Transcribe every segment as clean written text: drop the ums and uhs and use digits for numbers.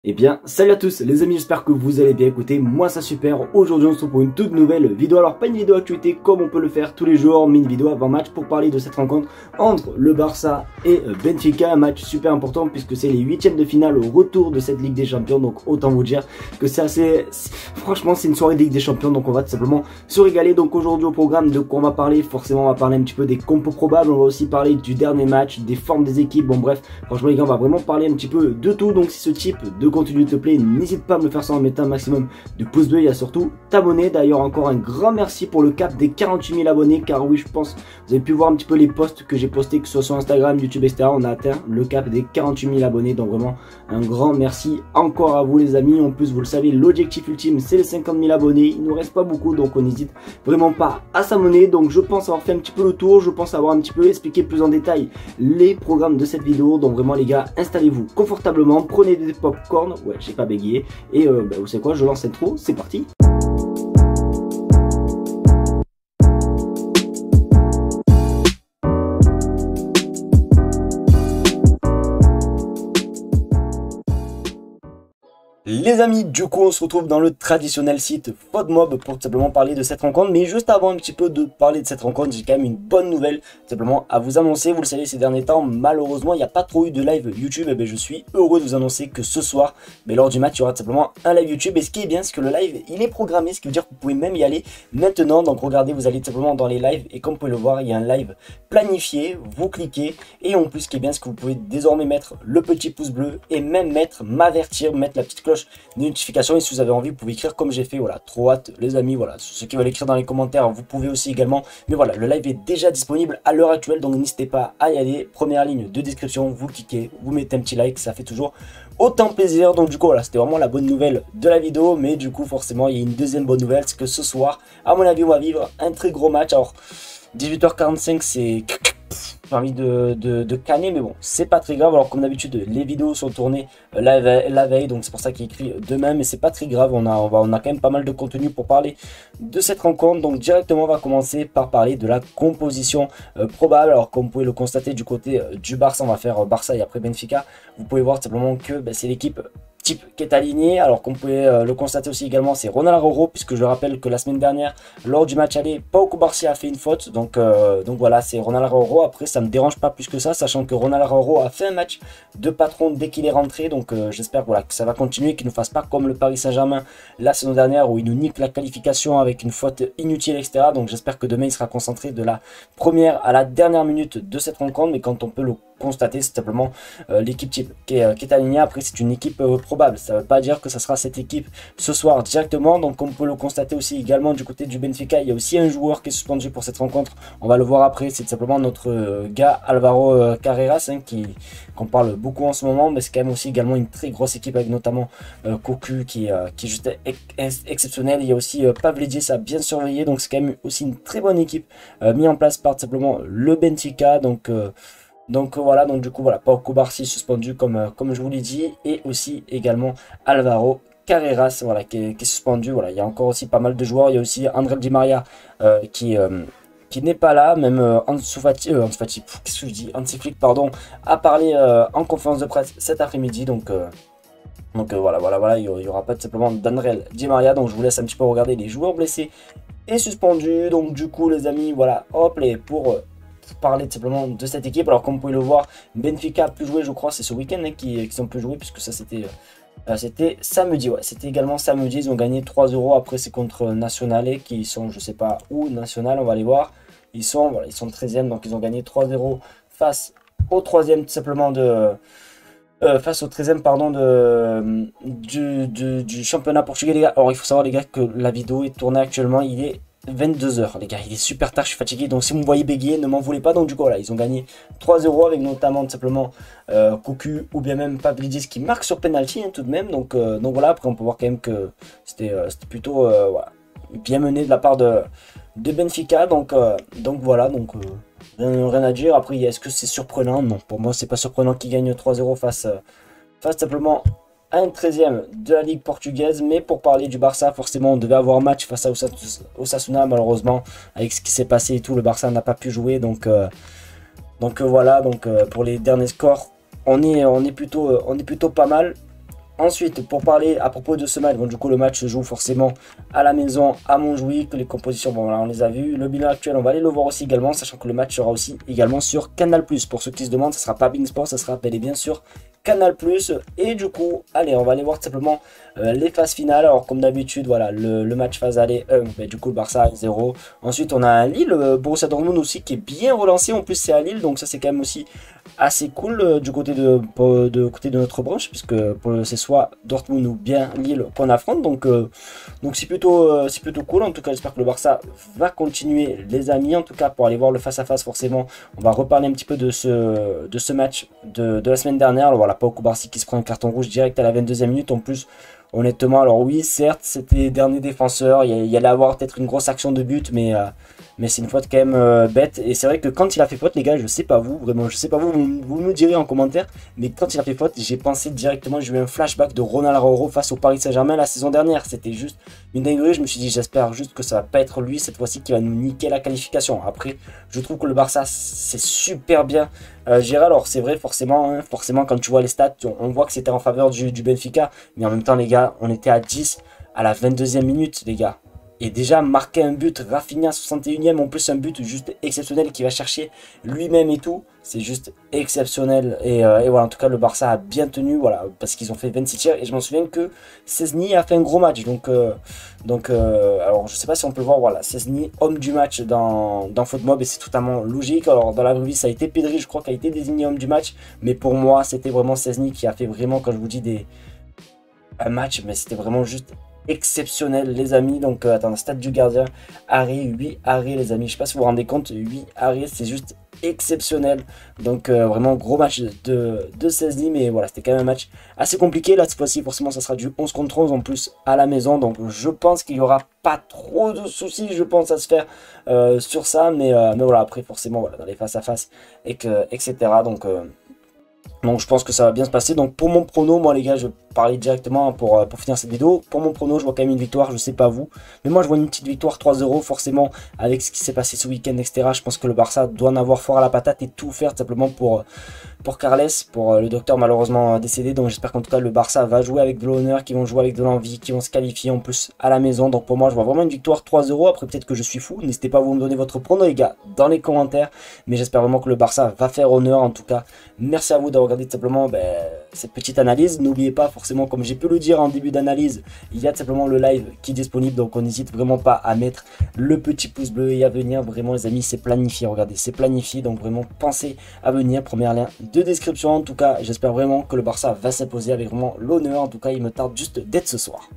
Eh bien, salut à tous les amis, j'espère que vous allez bien. Écoutez, moi ça super. Aujourd'hui on se retrouve pour une toute nouvelle vidéo. Alors pas une vidéo actualité comme on peut le faire tous les jours, mais une vidéo avant match pour parler de cette rencontre entre le Barça et Benfica. Un match super important puisque c'est les huitièmes de finale au retour de cette Ligue des Champions. Donc autant vous dire que c'est assez... Franchement c'est une soirée de Ligue des Champions, donc on va tout simplement se régaler. Donc aujourd'hui au programme, de quoi on va parler? Forcément on va parler un petit peu des compos probables. On va aussi parler du dernier match, des formes des équipes. Bon bref, franchement les gars, on va vraiment parler un petit peu de tout. Donc si ce type de contenu te plaît, n'hésite pas à me le faire ça en mettant un maximum de pouces bleus et à surtout t'abonner. D'ailleurs encore un grand merci pour le cap des 48 000 abonnés, car oui, je pense vous avez pu voir un petit peu les posts que j'ai postés, que ce soit sur Instagram, YouTube, etc. On a atteint le cap des 48 000 abonnés, donc vraiment un grand merci encore à vous les amis. En plus vous le savez, l'objectif ultime c'est les 50 000 abonnés, il nous reste pas beaucoup, donc on n'hésite vraiment pas à s'abonner. Donc je pense avoir fait un petit peu le tour, je pense avoir un petit peu expliqué plus en détail les programmes de cette vidéo. Donc vraiment les gars, installez-vous confortablement, prenez des popcorn, ouais j'ai pas bégayé, et vous savez quoi, je lance l'intro, c'est parti. Les amis, du coup on se retrouve dans le traditionnel site FODMOB pour tout simplement parler de cette rencontre. Mais juste avant un petit peu de parler de cette rencontre, j'ai quand même une bonne nouvelle tout simplement à vous annoncer. Vous le savez, ces derniers temps malheureusement il n'y a pas trop eu de live YouTube. Et bien je suis heureux de vous annoncer que ce soir, mais lors du match, il y aura tout simplement un live YouTube. Et ce qui est bien, c'est que le live il est programmé, ce qui veut dire que vous pouvez même y aller maintenant. Donc regardez, vous allez tout simplement dans les lives et comme vous pouvez le voir, il y a un live planifié, vous cliquez. Et en plus ce qui est bien, c'est que vous pouvez désormais mettre le petit pouce bleu et même m'avertir, mettre la petite cloche de notification. Et si vous avez envie, vous pouvez écrire comme j'ai fait, voilà, trop hâte les amis, voilà, ceux qui veulent écrire dans les commentaires, vous pouvez aussi également. Mais voilà, le live est déjà disponible à l'heure actuelle, donc n'hésitez pas à y aller. Première ligne de description, vous cliquez, vous mettez un petit like, ça fait toujours autant plaisir. Donc du coup voilà, c'était vraiment la bonne nouvelle de la vidéo. Mais du coup forcément il y a une deuxième bonne nouvelle, c'est que ce soir à mon avis on va vivre un très gros match. Alors 18h45 c'est... j'ai envie de canner, mais bon, c'est pas très grave. Alors comme d'habitude, les vidéos sont tournées la veille, donc c'est pour ça qu'il est écrit demain, mais c'est pas très grave. On a quand même pas mal de contenu pour parler de cette rencontre. Donc directement, on va commencer par parler de la composition probable. Alors comme vous pouvez le constater du côté du Barça, on va faire Barça et après Benfica. Vous pouvez voir simplement que c'est l'équipe type qui est aligné. Alors comme vous pouvez le constater aussi également, c'est Ronald Araujo, puisque je rappelle que la semaine dernière lors du match aller, Pau Cubarsí a fait une faute, donc voilà, c'est Ronald Araujo. Après ça me dérange pas plus que ça, sachant que Ronald Araujo a fait un match de patron dès qu'il est rentré. Donc j'espère voilà, que ça va continuer, qu'il ne fasse pas comme le Paris Saint-Germain la saison dernière où il nous nique la qualification avec une faute inutile, etc. Donc j'espère que demain il sera concentré de la première à la dernière minute de cette rencontre. Mais quand on peut le constater, c'est simplement l'équipe type qui est alignée. Après c'est une équipe probable, ça ne veut pas dire que ça sera cette équipe ce soir directement. Donc comme on peut le constater aussi également du côté du Benfica, il y a aussi un joueur qui est suspendu pour cette rencontre, on va le voir après. C'est simplement notre gars Alvaro Carreras, qu'on parle beaucoup en ce moment, mais c'est quand même aussi également une très grosse équipe avec notamment Cocu qui est juste exceptionnel. Il y a aussi Pavlidis à bien surveiller, donc c'est quand même aussi une très bonne équipe mise en place par simplement le Benfica. Donc voilà, donc du coup voilà, Pau Cubarsí suspendu comme je vous l'ai dit, et aussi également Alvaro Carreras, voilà, qui est suspendu. Voilà, il y a encore aussi pas mal de joueurs. Il y a aussi André Di Maria qui n'est pas là. Même Ansu Fati, qu'est-ce que je dis, Hansi Flick, pardon, a parlé en conférence de presse cet après-midi. Donc voilà, il y aura pas tout simplement d'André Di Maria. Donc je vous laisse un petit peu regarder les joueurs blessés et suspendus. Donc du coup les amis, voilà, hop, et pour parler tout simplement de cette équipe. Alors comme vous pouvez le voir, Benfica a pu jouer, je crois c'est ce week-end qui ont pu jouer, puisque ça c'était samedi, ouais, c'était également samedi. Ils ont gagné 3-0. Après c'est contre Nacional qui sont, je sais pas où, Nacional, on va aller voir. Ils sont 13e, donc ils ont gagné 3-0 face au 3e tout simplement face au 13e pardon du championnat portugais les gars. Alors il faut savoir les gars que la vidéo est tournée actuellement, il est 22h les gars, il est super tard, je suis fatigué, donc si vous me voyez bégayer, ne m'en voulez pas. Donc du coup voilà, ils ont gagné 3-0 avec notamment tout simplement Cocu ou bien même Pavlidis qui marque sur penalty tout de même. Donc voilà, après on peut voir quand même que c'était plutôt voilà, bien mené de la part de Benfica. Donc voilà, rien à dire. Après est-ce que c'est surprenant? Non, pour moi c'est pas surprenant qu'ils gagnent 3-0 face simplement à un 13e de la Ligue portugaise. Mais pour parler du Barça, forcément on devait avoir un match face à Osasuna. Malheureusement avec ce qui s'est passé et tout, le Barça n'a pas pu jouer. Donc voilà, pour les derniers scores on est plutôt pas mal. Ensuite, pour parler à propos de ce match, bon, du coup le match se joue forcément à la maison à Montjuic, les compositions, bon voilà, on les a vues, le bilan actuel on va aller le voir aussi également, sachant que le match sera aussi également sur Canal+. Pour ceux qui se demandent, ça sera pas beIN Sport, ça sera bel et bien sûr Canal+. Et du coup, allez, on va aller voir tout simplement les phases finales. Alors comme d'habitude, voilà, le match phase aller 1, ben, du coup le Barça 0. Ensuite on a un Lille, Borussia Dortmund aussi qui est bien relancé, en plus c'est à Lille, donc ça c'est quand même aussi assez cool du côté de notre branche, puisque c'est soit Dortmund ou bien Lille qu'on affronte, donc c'est plutôt cool. En tout cas j'espère que le Barça va continuer les amis, en tout cas pour aller voir le face à face. Forcément on va reparler un petit peu de ce match de la semaine dernière. Alors voilà, Pau Cubarsí qui se prend un carton rouge direct à la 22e minute en plus. Honnêtement, alors oui, certes, c'était dernier défenseur, il y allait avoir peut-être une grosse action de but, mais c'est une faute quand même bête. Et c'est vrai que quand il a fait faute, les gars, je sais pas vous, vraiment, je sais pas vous, vous me direz en commentaire, mais quand il a fait faute, j'ai pensé directement, j'ai eu un flashback de Ronald Araujo face au Paris Saint-Germain la saison dernière. C'était juste une dinguerie, je me suis dit, j'espère juste que ça va pas être lui cette fois-ci qui va nous niquer la qualification. Après, je trouve que le Barça, c'est super bien géré. Alors c'est vrai, forcément, hein, forcément, quand tu vois les stats, on voit que c'était en faveur du Benfica, mais en même temps, les gars, on était à 10 à la 22e minute, les gars. Et déjà marquer un but, Rafinha 61e, en plus un but juste exceptionnel qui va chercher lui-même et tout, c'est juste exceptionnel. Et voilà, en tout cas le Barça a bien tenu, voilà, parce qu'ils ont fait 26 tirs. Et je m'en souviens que Szczęsny a fait un gros match, donc alors je sais pas si on peut voir, voilà, Szczęsny homme du match dans FootMob, et c'est totalement logique. Alors dans la vraie vie ça a été Pedri, je crois, qui a été désigné homme du match, mais pour moi c'était vraiment Szczęsny qui a fait vraiment, quand je vous dis un match, mais c'était vraiment juste exceptionnel les amis. Donc attends, stade du gardien, arrêt, 8 arrêts les amis, je sais pas si vous vous rendez compte, 8 arrêts, c'est juste exceptionnel. Donc vraiment gros match de Szczęsny, mais voilà, c'était quand même un match assez compliqué. Là cette fois-ci forcément ça sera du 11 contre 11 en plus à la maison, donc je pense qu'il y aura pas trop de soucis, je pense, à se faire sur ça, mais voilà, après forcément voilà, dans les face à face etc. Donc je pense que ça va bien se passer. Donc pour mon prono, moi les gars, je vais parler directement pour finir cette vidéo. Pour mon prono, je vois quand même une victoire, je sais pas vous, mais moi je vois une petite victoire 3-0, forcément avec ce qui s'est passé ce week-end, etc. Je pense que le Barça doit en avoir fort à la patate et tout faire tout simplement pour Carles, pour le docteur malheureusement décédé. Donc j'espère qu'en tout cas le Barça va jouer avec de l'honneur, qu'ils vont jouer avec de l'envie, qu'ils vont se qualifier en plus à la maison. Donc pour moi je vois vraiment une victoire 3-0. Après peut-être que je suis fou, n'hésitez pas à vous me donner votre prono les gars dans les commentaires, mais j'espère vraiment que le Barça va faire honneur. En tout cas merci à vous d'avoir regardé tout simplement cette petite analyse. N'oubliez pas forcément, comme j'ai pu le dire en début d'analyse, il y a tout simplement le live qui est disponible, donc on n'hésite vraiment pas à mettre le petit pouce bleu et à venir. Vraiment les amis, c'est planifié, regardez, c'est planifié, donc vraiment pensez à venir. Premier lien de description. En tout cas j'espère vraiment que le Barça va s'imposer avec vraiment l'honneur. En tout cas il me tarde juste d'être ce soir.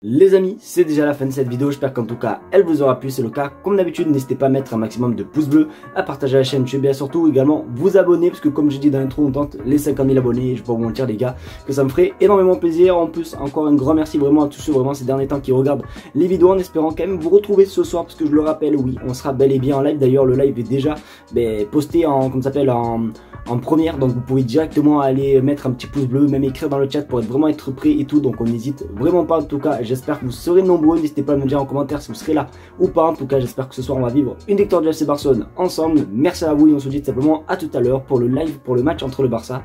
Les amis, c'est déjà la fin de cette vidéo, j'espère qu'en tout cas elle vous aura plu. C'est le cas, comme d'habitude n'hésitez pas à mettre un maximum de pouces bleus, à partager la chaîne YouTube et surtout également vous abonner, parce que comme j'ai dit dans l'intro, on tente les 50 000 abonnés, je vais pas vous mentir les gars, que ça me ferait énormément plaisir. En plus encore un grand merci vraiment à tous ceux vraiment ces derniers temps qui regardent les vidéos, en espérant quand même vous retrouver ce soir, parce que je le rappelle, oui, on sera bel et bien en live. D'ailleurs le live est déjà posté en, comme ça s'appelle, en première, donc vous pouvez directement aller mettre un petit pouce bleu, même écrire dans le chat pour vraiment être prêt et tout. Donc on n'hésite vraiment pas. En tout cas j'espère que vous serez nombreux, n'hésitez pas à me dire en commentaire si vous serez là ou pas. En tout cas j'espère que ce soir on va vivre une victoire du FC Barcelone ensemble. Merci à vous et on se dit tout simplement à tout à l'heure pour le live, pour le match entre le Barça